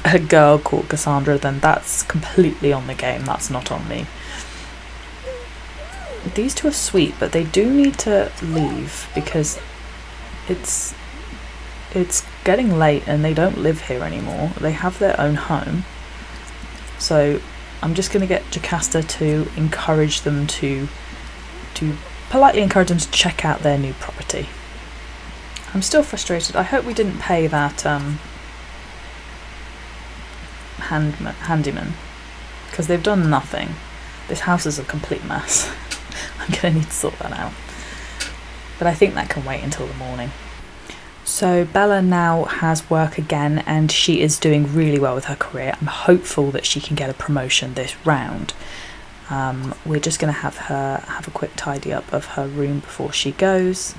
a girl called Cassandra, then that's completely on the game. That's not on me. These two are sweet, but they do need to leave because it's getting late and they don't live here anymore. They have their own home. So I'm just going to get Jocasta to encourage them to politely encourage them to check out their new property. I'm still frustrated. I hope we didn't pay that handyman, because they've done nothing. This house is a complete mess. I'm going to need to sort that out. But I think that can wait until the morning. So Bella now has work again, and she is doing really well with her career. I'm hopeful that she can get a promotion this round. We're just going to have her have a quick tidy up of her room before she goes.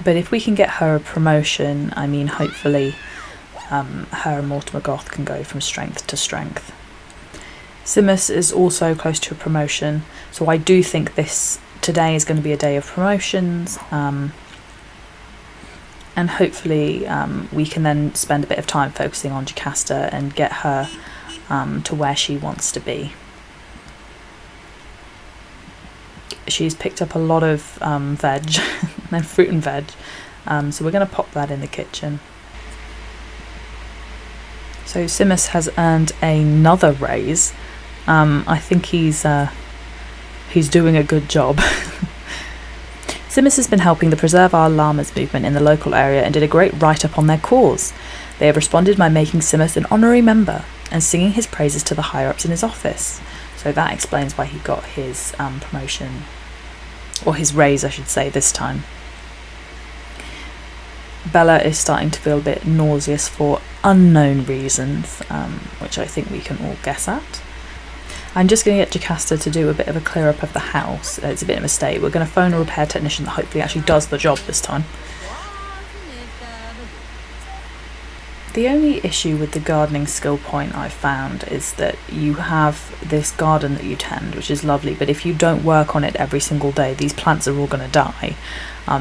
But if we can get her a promotion, I mean, hopefully her and Mortimer Goth can go from strength to strength. Simus is also close to a promotion, so I do think today is going to be a day of promotions, and hopefully we can then spend a bit of time focusing on Jocasta and get her to where she wants to be. She's picked up a lot of veg and fruit and veg, so we're going to pop that in the kitchen. So Simus has earned another raise. I think he's doing a good job. Simus has been helping the Preserve Our Llamas movement in the local area and did a great write-up on their cause. They have responded by making Simus an honorary member and singing his praises to the higher-ups in his office. So that explains why he got his promotion, or his raise I should say, this time. Bella is starting to feel a bit nauseous for unknown reasons, which I think we can all guess at. I'm just going to get Jocasta to do a bit of a clear up of the house. It's a bit of a mistake. We're going to phone a repair technician that hopefully actually does the job this time. The only issue with the gardening skill point I've found is that you have this garden that you tend, which is lovely, but if you don't work on it every single day, these plants are all going to die.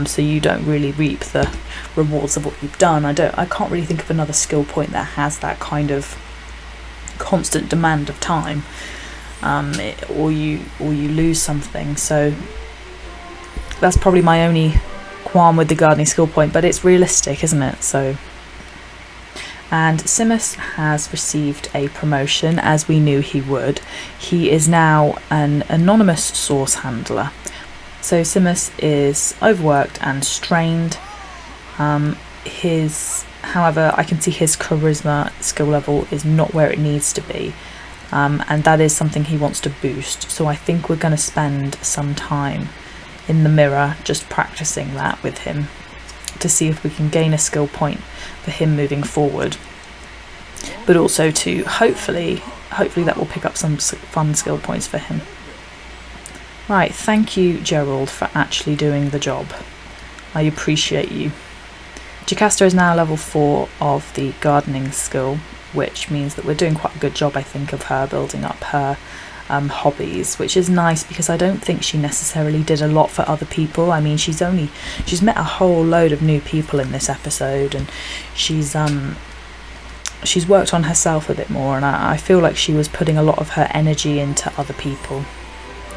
So you don't really reap the rewards of what you've done. I can't really think of another skill point that has that kind of constant demand of time. Or you lose something, so that's probably my only qualm with the gardening skill point, but it's realistic, isn't it? So, and Simus has received a promotion, as we knew he would. He is now an anonymous source handler. So Simus is overworked and strained. However, I can see his charisma skill level is not where it needs to be. And that is something he wants to boost, so I think we're going to spend some time in the mirror just practicing that with him to see if we can gain a skill point for him moving forward, but also to hopefully that will pick up some fun skill points for him. Right, thank you Gerald for actually doing the job. I appreciate you. Jocasta is now level 4 of the gardening skill, which means that we're doing quite a good job, I think, of her building up her hobbies, which is nice because I don't think she necessarily did a lot for other people. I mean, she's met a whole load of new people in this episode, and she's worked on herself a bit more, and I feel like she was putting a lot of her energy into other people,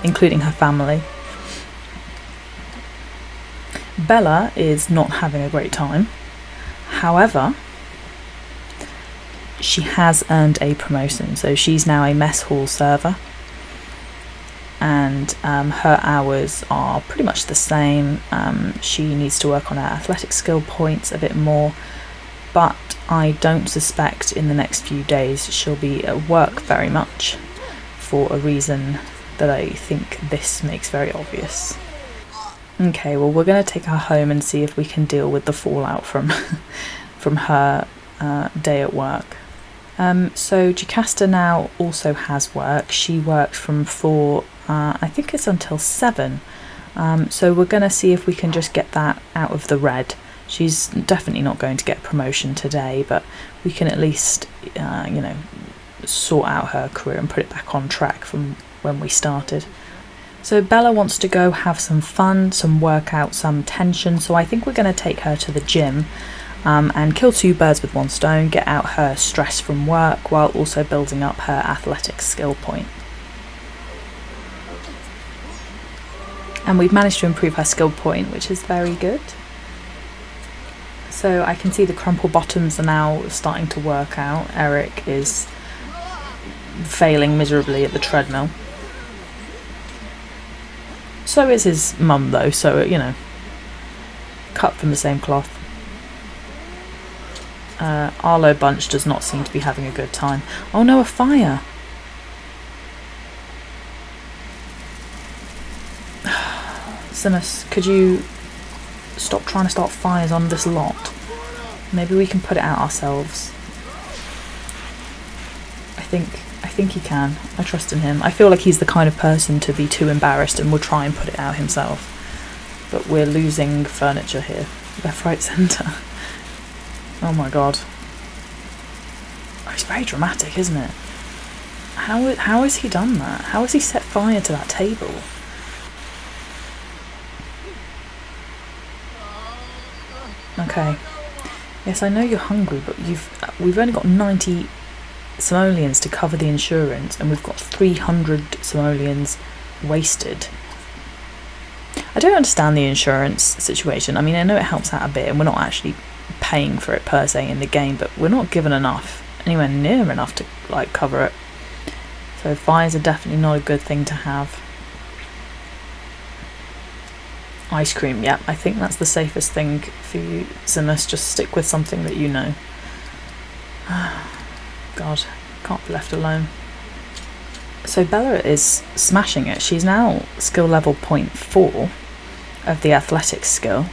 including her family. Bella is not having a great time. However, she has earned a promotion, so she's now a mess hall server, and her hours are pretty much the same. She needs to work on her athletic skill points a bit more, but I don't suspect in the next few days she'll be at work very much, for a reason that I think this makes very obvious. Okay, well, we're going to take her home and see if we can deal with the fallout from her day at work. So Jocasta now also has work. She works from 4, I think it's until 7. So we're going to see if we can just get that out of the red She's definitely not going to get a promotion today, but we can at least, you know, sort out her career and put it back on track from when we started. So Bella wants to go have some fun, some workout, some tension, so I think we're going to take her to the gym and kill two birds with one stone, get out her stress from work while also building up her athletic skill point. And we've managed to improve her skill point, which is very good. So I can see the crumple bottoms are now starting to work out. Eric is failing miserably at the treadmill. So is his mum though, so, you know, cut from the same cloth. Arlo Bunch does not seem to be having a good time. Oh no, a fire! Simus, could you stop trying to start fires on this lot? Maybe we can put it out ourselves. I think he can. I trust in him. I feel like he's the kind of person to be too embarrassed and will try and put it out himself. But we're losing furniture here. Left, right, centre. Oh my god. Oh, it's very dramatic, isn't it? How has he done that? How has he set fire to that table? Okay. Yes, I know you're hungry, but we've only got 90 simoleons to cover the insurance, and we've got 300 simoleons wasted. I don't understand the insurance situation. I mean, I know it helps out a bit, and we're not actually paying for it per se in the game, but we're not given enough, anywhere near enough to like cover it. So fires are definitely not a good thing to have. Ice cream, yeah, I think that's the safest thing for you, Simus. Just stick with something that you know. God, can't be left alone. So Bella is smashing it. She's now skill level 0.4 of the athletics skill.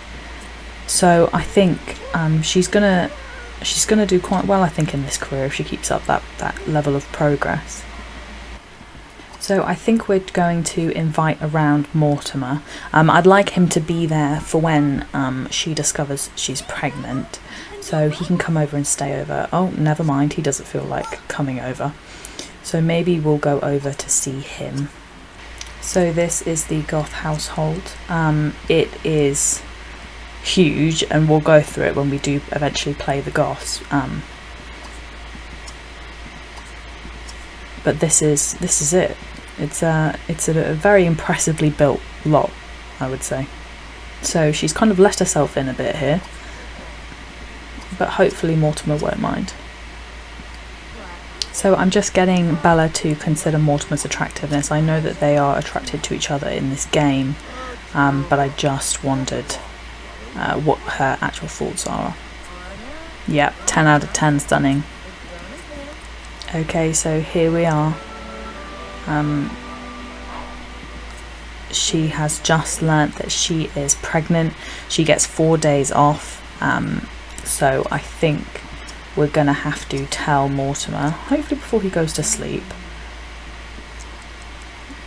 So I think she's gonna do quite well, I think, in this career if she keeps up that level of progress. So I think we're going to invite around Mortimer. I'd like him to be there for when she discovers she's pregnant, so he can come over and stay over. Oh, never mind, he doesn't feel like coming over. So maybe we'll go over to see him. So this is the Goth household. It is huge, and we'll go through it when we do eventually play the Goths. But this is it. It's a very impressively built lot, I would say. So she's kind of let herself in a bit here, but hopefully Mortimer won't mind. So I'm just getting Bella to consider Mortimer's attractiveness. I know that they are attracted to each other in this game, but I just wondered what her actual thoughts are. Yep, 10 out of 10 stunning. Okay, so here we are. She has just learnt that she is pregnant. She gets 4 days off, so I think we're gonna have to tell Mortimer, hopefully before he goes to sleep.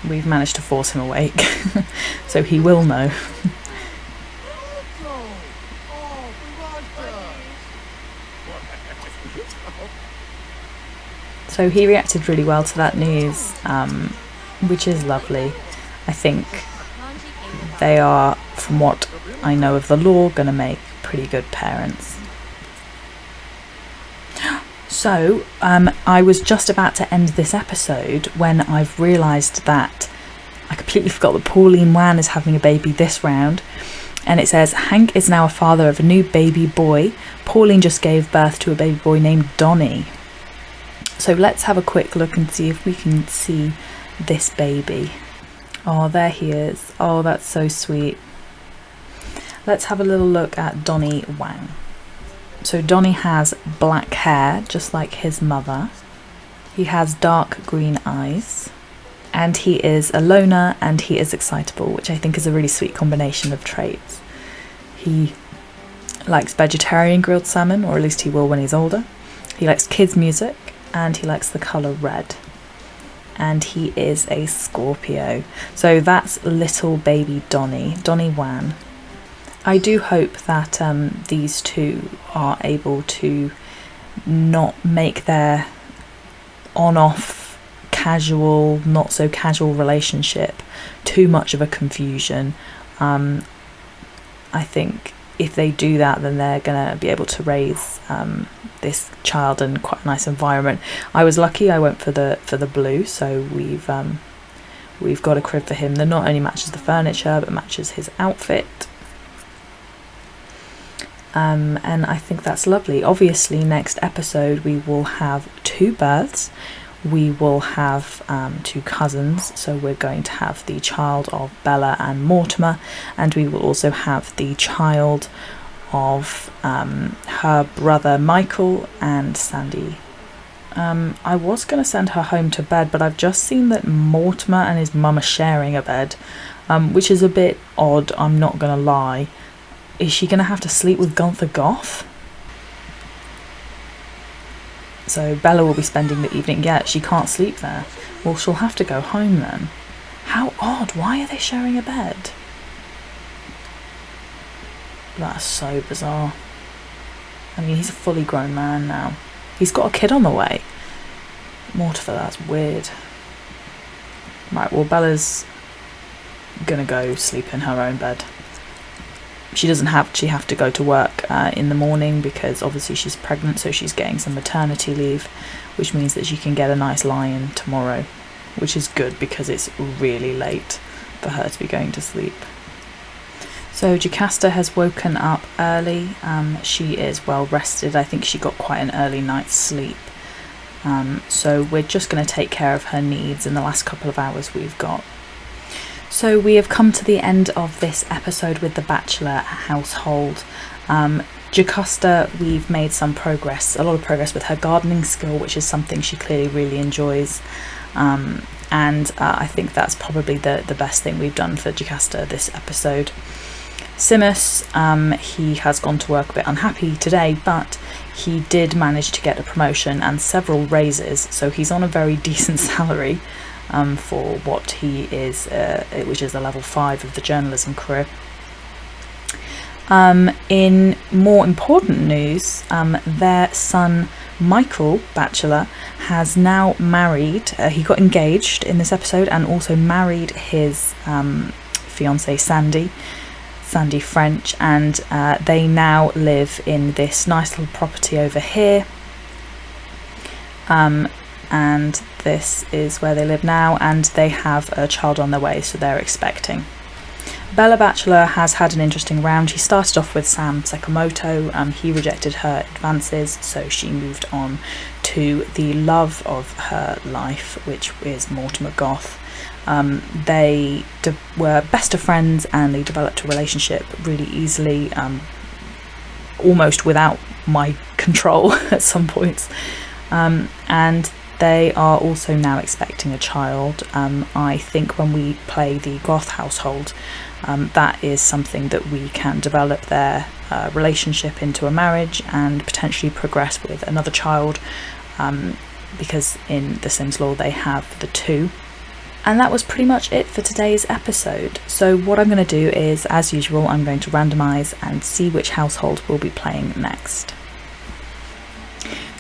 We've managed to force him awake, so he will know. So he reacted really well to that news, which is lovely. I think they are, from what I know of the lore, going to make pretty good parents. So I was just about to end this episode when I've realised that I completely forgot that Pauline Wan is having a baby this round. And it says, Hank is now a father of a new baby boy. Pauline just gave birth to a baby boy named Donnie. So let's have a quick look and see if we can see this baby. Oh, there he is. Oh, that's so sweet. Let's have a little look at Donnie Wang. So Donnie has black hair, just like his mother. He has dark green eyes. And he is a loner and he is excitable, which I think is a really sweet combination of traits. He likes vegetarian grilled salmon, or at least he will when he's older. He likes kids' music. And he likes the colour red. And he is a Scorpio. So that's little baby Donnie Wan. I do hope that these two are able to not make their on-off casual, not so casual relationship too much of a confusion. I think if they do that, then they're going to be able to raise this child in quite a nice environment. I was lucky, I went for the blue, so we've got a crib for him that not only matches the furniture but matches his outfit. And I think that's lovely. Obviously, next episode we will have 2 births. We will have 2 cousins, so we're going to have the child of Bella and Mortimer, and we will also have the child of her brother Michael and Sandy. I was going to send her home to bed, but I've just seen that Mortimer and his mum are sharing a bed, which is a bit odd, I'm not going to lie. Is she going to have to sleep with Gunther Goth? So Bella will be spending the evening. Yeah, she can't sleep there. Well, she'll have to go home then. How odd. Why are they sharing a bed? That's so bizarre. I mean, he's a fully grown man now. He's got a kid on the way. Mortimer, that's weird. Right, well, Bella's gonna go sleep in her own bed. She doesn't actually have to go to work in the morning because obviously she's pregnant, so she's getting some maternity leave, which means that she can get a nice lie-in tomorrow, which is good because it's really late for her to be going to sleep. So Jocasta has woken up early. She is well rested. I think she got quite an early night's sleep. So we're just going to take care of her needs in the last couple of hours we've got. So we have come to the end of this episode with the Bachelor household. Jocasta, we've made some progress, a lot of progress with her gardening skill, which is something she clearly really enjoys. And I think that's probably the best thing we've done for Jocasta this episode. Simus, he has gone to work a bit unhappy today, but he did manage to get a promotion and several raises, so he's on a very decent salary for what he is, which is a level 5 of the journalism career. In more important news, their son Michael, Batchelor, has now married, he got engaged in this episode and also married his fiancée Sandy French, and they now live in this nice little property over here, and this is where they live now, and they have a child on their way, so they're expecting. Bella Batchelor has had an interesting round. She started off with Sam Sakamoto. He rejected her advances, so she moved on to the love of her life, which is Mortimer Goth. They were best of friends, and they developed a relationship really easily, almost without my control at some points. And they are also now expecting a child. I think when we play the Goth Household, that is something that we can develop their relationship into a marriage and potentially progress with another child, because in the Sims lore they have the 2. And that was pretty much it for today's episode. So what I'm going to do is, as usual, I'm going to randomise and see which household we'll be playing next.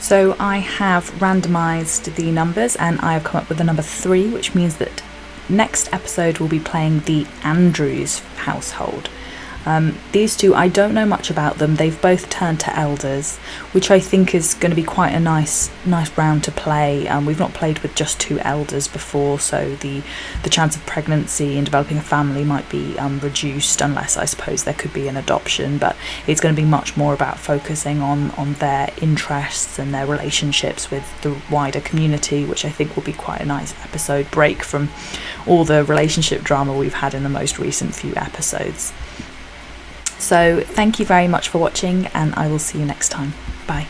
So I have randomised the numbers and I have come up with the number 3, which means that next episode we'll be playing the Andrews household. These two, I don't know much about them. They've both turned to elders, which I think is going to be quite a nice round to play. We've not played with just 2 elders before, so the chance of pregnancy and developing a family might be reduced, unless I suppose there could be an adoption, but it's going to be much more about focusing on their interests and their relationships with the wider community, which I think will be quite a nice episode break from all the relationship drama we've had in the most recent few episodes. So thank you very much for watching, and I will see you next time. Bye.